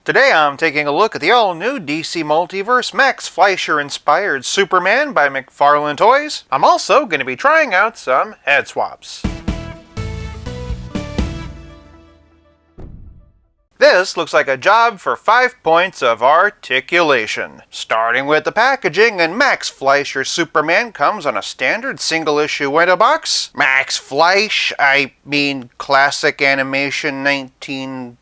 Today I'm taking a look at the all-new DC Multiverse Max Fleischer-inspired Superman by McFarlane Toys. I'm also going to be trying out some head swaps. This looks like a job for 5 points of articulation. Starting with the packaging, and Max Fleischer Superman comes on a standard single-issue window box. Max Fleisch, classic animation 1940.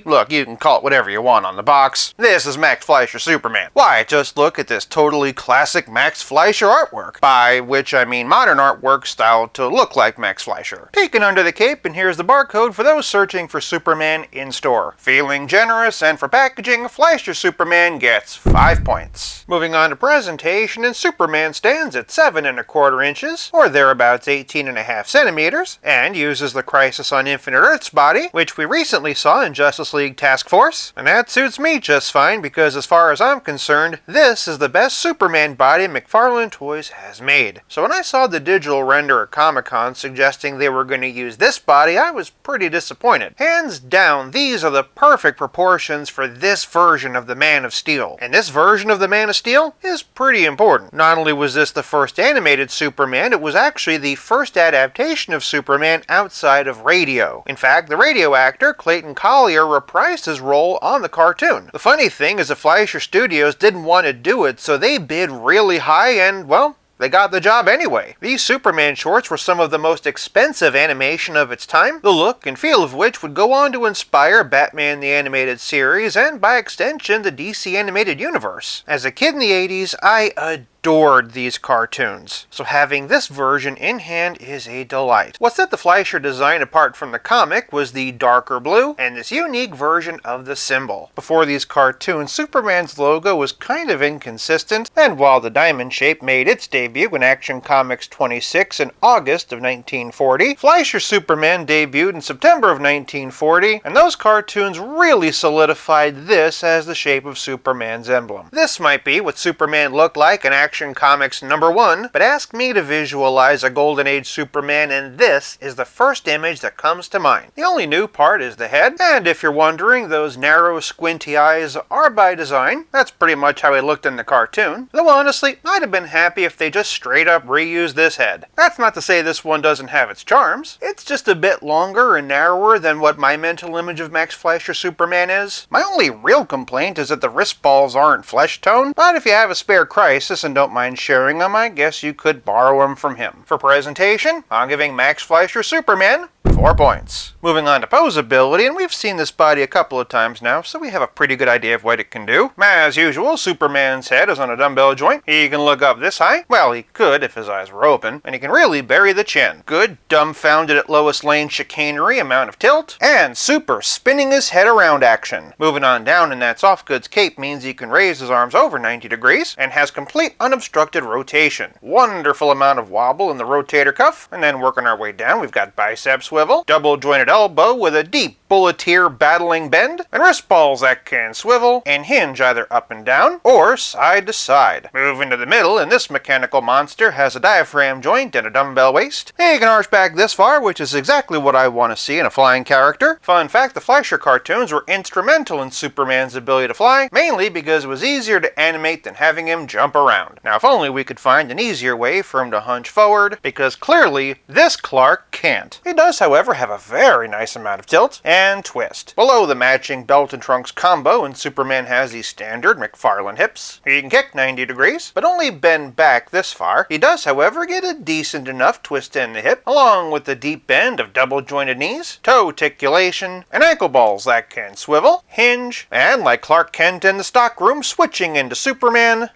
Look, you can call it whatever you want on the box. This is Max Fleischer Superman. Why, just look at this totally classic Max Fleischer artwork. By which I mean modern artwork styled to look like Max Fleischer. Peeking under the cape, and here's the barcode for those searching for Superman in store. Feeling generous, and for packaging, Fleischer Superman gets 5 points. Moving on to presentation, and Superman stands at 7 1/4 inches, or thereabouts 18.5 centimeters, and uses the Crisis on Infinite Earths body, which we recently saw in Justice League Task Force, and that suits me just fine because as far as I'm concerned, this is the best Superman body McFarlane Toys has made. So when I saw the digital render at Comic-Con suggesting they were going to use this body, I was pretty disappointed. Hands down, these are the perfect proportions for this version of the Man of Steel. And this version of the Man of Steel is pretty important. Not only was this the first animated Superman, it was actually the first adaptation of Superman outside of radio. In fact, the radio actor, Clayton Collier, reprised his role on the cartoon. The funny thing is the Fleischer Studios didn't want to do it, so they bid really high and, well, they got the job anyway. These Superman shorts were some of the most expensive animation of its time, the look and feel of which would go on to inspire Batman the Animated Series and, by extension, the DC Animated Universe. As a kid in the 80s, I adored these cartoons, so having this version in hand is a delight. What set the Fleischer design apart from the comic was the darker blue and this unique version of the symbol. Before these cartoons, Superman's logo was kind of inconsistent, and while the diamond shape made its debut in Action Comics 26 in August of 1940, Fleischer Superman debuted in September of 1940, and those cartoons really solidified this as the shape of Superman's emblem. This might be what Superman looked like in Action Comics #1, but ask me to visualize a Golden Age Superman and this is the first image that comes to mind. The only new part is the head, and if you're wondering, those narrow, squinty eyes are by design. That's pretty much how he looked in the cartoon. Though honestly, I'd have been happy if they just straight up reused this head. That's not to say this one doesn't have its charms. It's just a bit longer and narrower than what my mental image of Max Fleischer Superman is. My only real complaint is that the wrist balls aren't flesh tone, but if you have a spare Crisis and don't mind sharing them, I guess you could borrow them from him. For presentation, I'm giving Max Fleischer Superman 4 points. Moving on to Poseability, and we've seen this body a couple of times now, so we have a pretty good idea of what it can do. As usual, Superman's head is on a dumbbell joint. He can look up this high. Well, he could if his eyes were open, and he can really bury the chin. Good dumbfounded at Lois Lane chicanery amount of tilt, and super spinning his head around action. Moving on down in that soft goods cape means he can raise his arms over 90 degrees, and has complete unobstructed rotation. Wonderful amount of wobble in the rotator cuff, and then working our way down, we've got bicep swivel, double jointed elbow with a deep bulleteer battling bend, and wrist balls that can swivel and hinge either up and down or side to side. Move into the middle, and this mechanical monster has a diaphragm joint and a dumbbell waist. He can arch back this far, which is exactly what I want to see in a flying character. Fun fact, the Fleischer cartoons were instrumental in Superman's ability to fly, mainly because it was easier to animate than having him jump around. Now if only we could find an easier way for him to hunch forward, because clearly this Clark can't. He does, however, have a very nice amount of tilt and twist. Below the matching belt and trunks combo, and Superman has the standard McFarlane hips. He can kick 90 degrees, but only bend back this far. He does, however, get a decent enough twist in the hip, along with the deep bend of double jointed knees, toe articulation, and ankle balls that can swivel, hinge, and like Clark Kent in the stockroom, switching into Superman,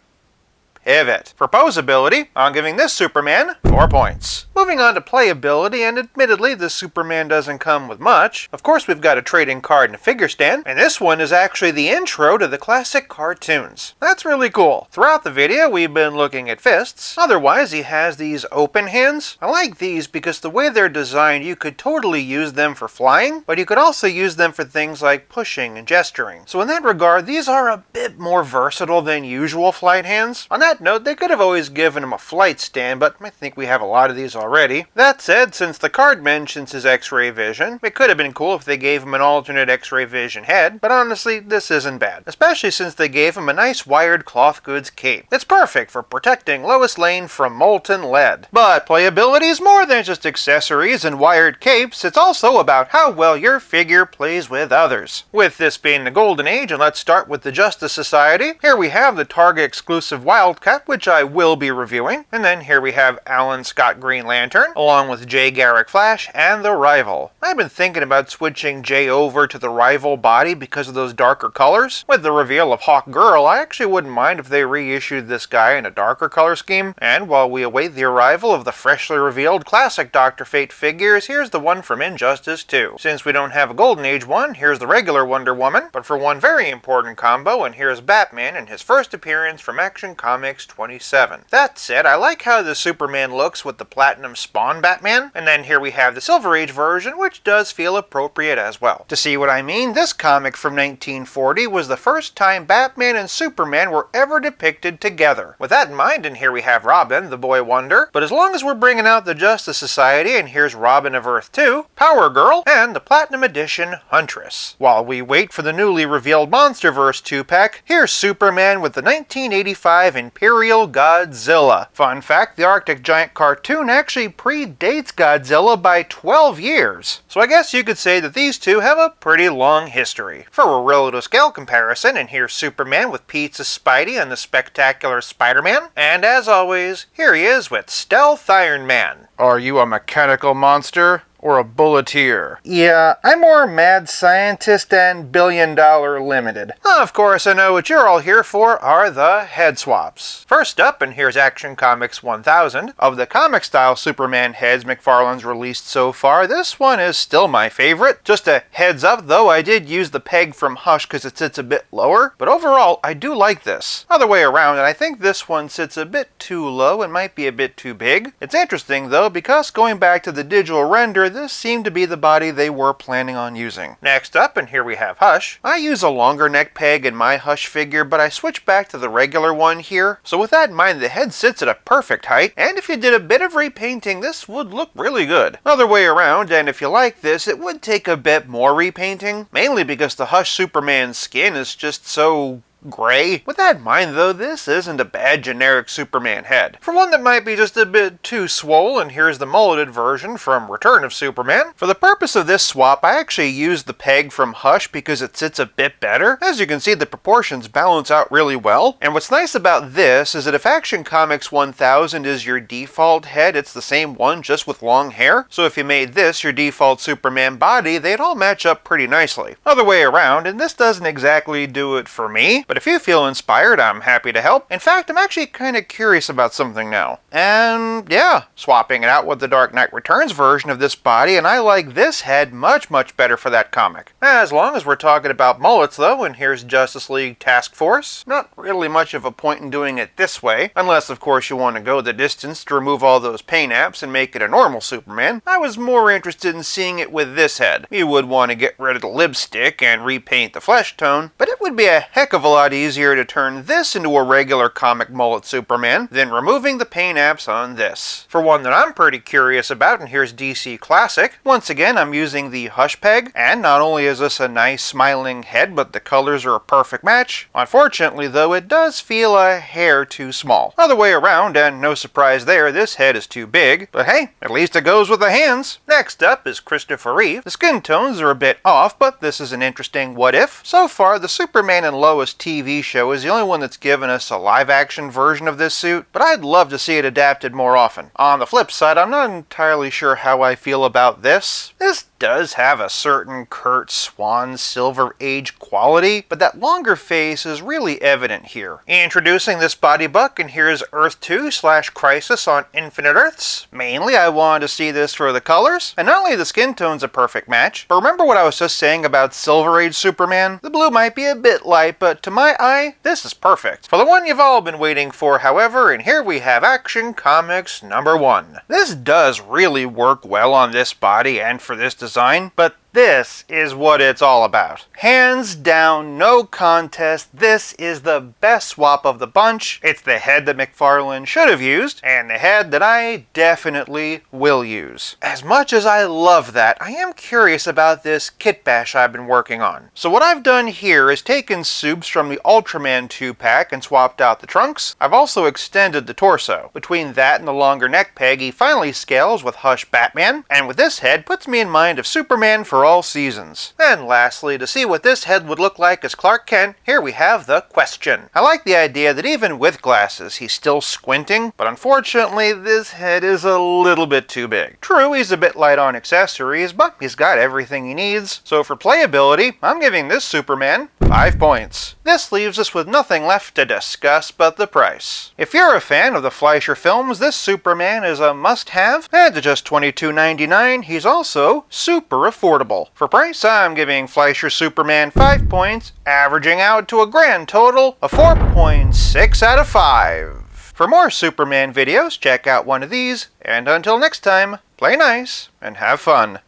pivot. For Poseability, I'm giving this Superman 4 points. Moving on to Playability, and admittedly this Superman doesn't come with much. Of course we've got a trading card and a figure stand, and this one is actually the intro to the classic cartoons. That's really cool. Throughout the video we've been looking at fists. Otherwise he has these open hands. I like these because the way they're designed you could totally use them for flying, but you could also use them for things like pushing and gesturing. So in that regard these are a bit more versatile than usual flight hands. On that that note, they could have always given him a flight stand, but I think we have a lot of these already. That said, since the card mentions his X-ray vision, it could have been cool if they gave him an alternate X-ray vision head, but honestly, this isn't bad. Especially since they gave him a nice wired cloth goods cape. It's perfect for protecting Lois Lane from molten lead. But playability is more than just accessories and wired capes, it's also about how well your figure plays with others. With this being the golden age, and let's start with the Justice Society, here we have the Target exclusive Wildcat, which I will be reviewing, and then here we have Alan Scott Green Lantern, along with Jay Garrick Flash, and the Rival. I've been thinking about switching Jay over to the Rival body because of those darker colors. With the reveal of Hawk Girl, I actually wouldn't mind if they reissued this guy in a darker color scheme, and while we await the arrival of the freshly revealed classic Dr. Fate figures, here's the one from Injustice 2. Since we don't have a Golden Age one, here's the regular Wonder Woman, but for one very important combo, and here's Batman in his first appearance from Action Comics 27. That said, I like how the Superman looks with the Platinum Spawn Batman, and then here we have the Silver Age version, which does feel appropriate as well. To see what I mean, this comic from 1940 was the first time Batman and Superman were ever depicted together. With that in mind, and here we have Robin, the Boy Wonder, but as long as we're bringing out the Justice Society, and here's Robin of Earth 2, Power Girl, and the Platinum Edition Huntress. While we wait for the newly revealed Monsterverse 2-pack, here's Superman with the 1985 Imperial Godzilla. Fun fact, the Arctic Giant cartoon actually predates Godzilla by 12 years. So I guess you could say that these two have a pretty long history. For a relative scale comparison, and here's Superman with Pizza Spidey and the Spectacular Spider-Man. And as always, here he is with Stealth Iron Man. Are you a mechanical monster? Or a bulleteer? Yeah, I'm more mad scientist and billion-dollar limited. Of course, I know what you're all here for are the head swaps. First up, and here's Action Comics 1000. Of the comic-style Superman heads McFarlane's released so far, this one is still my favorite. Just a heads up, though, I did use the peg from Hush because it sits a bit lower, but overall, I do like this. Other way around, and I think this one sits a bit too low and might be a bit too big. It's interesting, though, because going back to the digital render, this seemed to be the body they were planning on using. Next up, and here we have Hush. I use a longer neck peg in my Hush figure, but I switched back to the regular one here. So with that in mind, the head sits at a perfect height, and if you did a bit of repainting, this would look really good. Other way around, and if you like this, it would take a bit more repainting, mainly because the Hush Superman's skin is just so gray. With that in mind, though, this isn't a bad generic Superman head. For one that might be just a bit too swole, here's the mulleted version from Return of Superman. For the purpose of this swap, I actually used the peg from Hush because it sits a bit better. As you can see, the proportions balance out really well. And what's nice about this is that if Action Comics 1000 is your default head, it's the same one just with long hair. So if you made this your default Superman body, they'd all match up pretty nicely. Other way around, and this doesn't exactly do it for me, but if you feel inspired, I'm happy to help. In fact, I'm actually kind of curious about something now. And yeah, swapping it out with the Dark Knight Returns version of this body, and I like this head much better for that comic. As long as we're talking about mullets though, and here's Justice League Task Force. Not really much of a point in doing it this way, unless of course you want to go the distance to remove all those paint apps and make it a normal Superman. I was more interested in seeing it with this head. You would want to get rid of the lipstick and repaint the flesh tone, but it would be a heck of a lot easier to turn this into a regular comic mullet Superman than removing the paint apps on this. For one that I'm pretty curious about, and here's DC Classic. Once again, I'm using the Hush peg, and not only is this a nice smiling head, but the colors are a perfect match. Unfortunately though, it does feel a hair too small. Other way around, and no surprise there, this head is too big, but hey, at least it goes with the hands. Next up is Christopher Reeve. The skin tones are a bit off, but this is an interesting what if. So far, the Superman and Lois TV show is the only one that's given us a live-action version of this suit, but I'd love to see it adapted more often. On the flip side, I'm not entirely sure how I feel about this. This does have a certain Kurt Swan Silver Age quality, but that longer face is really evident here. Introducing this body buck, and here's Earth 2/Crisis on Infinite Earths. Mainly, I wanted to see this for the colors, and not only the skin tone's a perfect match, but remember what I was just saying about Silver Age Superman? The blue might be a bit light, but to my eye, this is perfect. For the one you've all been waiting for, however, and here we have Action Comics #1. This does really work well on this body and for this design, but This is what it's all about. Hands down, no contest, this is the best swap of the bunch. It's the head that McFarlane should have used, and the head that I definitely will use. As much as I love that, I am curious about this kit bash I've been working on. So what I've done here is taken soups from the Ultraman 2-pack and swapped out the trunks. I've also extended the torso. Between that and the longer neck peg, he finally scales with Hush Batman, and with this head puts me in mind of Superman for all seasons. And lastly, to see what this head would look like as Clark Kent, here we have the question. I like the idea that even with glasses, he's still squinting, but unfortunately this head is a little bit too big. True, he's a bit light on accessories, but he's got everything he needs. So for playability, I'm giving this Superman 5 points. This leaves us with nothing left to discuss but the price. If you're a fan of the Fleischer films, this Superman is a must-have, and at just $22.99, he's also super affordable. For price, I'm giving Fleischer Superman 5 points, averaging out to a grand total of 4.6 out of 5. For more Superman videos, check out one of these, and until next time, play nice and have fun.